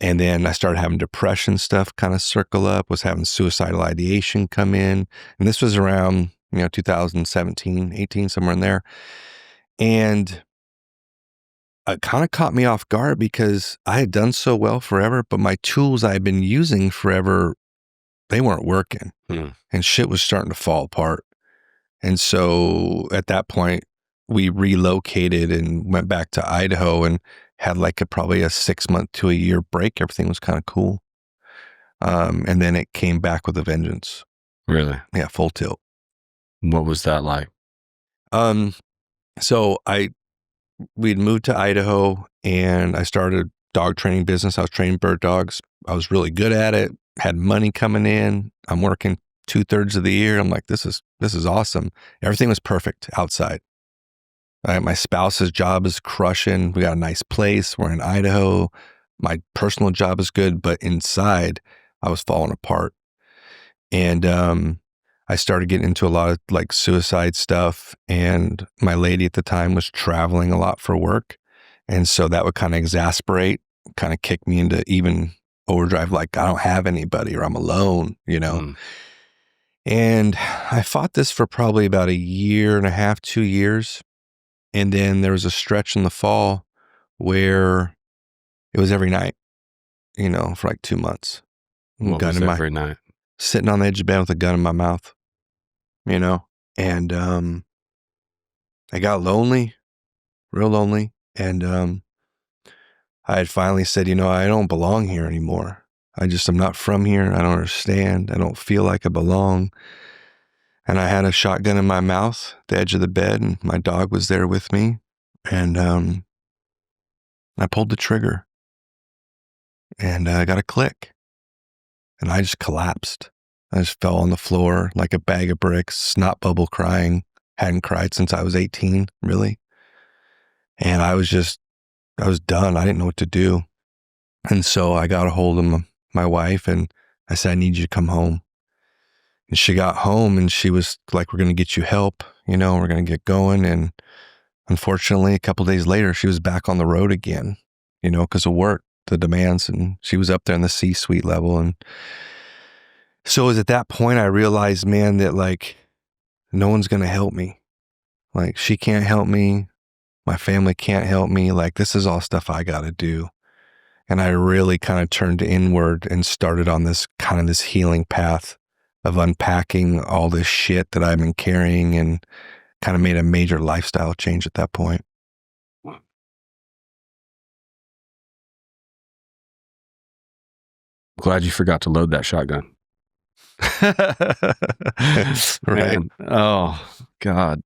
And then I started having depression stuff kind of circle up, was having suicidal ideation come in. And this was around, 2017, 18, somewhere in there. And it kind of caught me off guard because I had done so well forever, but my tools I had been using forever, they weren't working. And shit was starting to fall apart. And so at that point, we relocated and went back to Idaho and had like probably a 6 month to a year break. Everything was kind of cool. And then it came back with a vengeance. Really? Yeah, full tilt. What was that like? So we'd moved to Idaho and I started dog training business. I was training bird dogs. I was really good at it, had money coming in. I'm working 2/3 of the year. I'm like, this is awesome. Everything was perfect outside. My spouse's job is crushing. We got a nice place. We're in Idaho. My personal job is good, but inside I was falling apart. And I started getting into a lot of like suicide stuff. And my lady at the time was traveling a lot for work. And so that would kind of exasperate, kind of kick me into even overdrive, like I don't have anybody or I'm alone, And I fought this for probably about 1.5 years, 2 years. And then there was a stretch in the fall where it was every night, for like 2 months. What was every night? Sitting on the edge of bed with a gun in my mouth, and I got lonely, real lonely. And I had finally said, I don't belong here anymore. I'm not from here. I don't understand. I don't feel like I belong. And I had a shotgun in my mouth, the edge of the bed, and my dog was there with me. And I pulled the trigger and I got a click and I just collapsed. I just fell on the floor like a bag of bricks, snot bubble crying. Hadn't cried since I was 18, really. And I was done. I didn't know what to do. And so I got a hold of my wife and I said, I need you to come home. And she got home and she was like, we're going to get you help, we're going to get going. And unfortunately, a couple of days later, she was back on the road again, because of work, the demands. And she was up there in the C-suite level. And so it was at that point I realized, man, that like no one's going to help me. Like she can't help me. My family can't help me. Like this is all stuff I got to do. And I really kind of turned inward and started on this healing path of unpacking all this shit that I've been carrying and kind of made a major lifestyle change at that point. Glad you forgot to load that shotgun. Right. Man. Oh, God.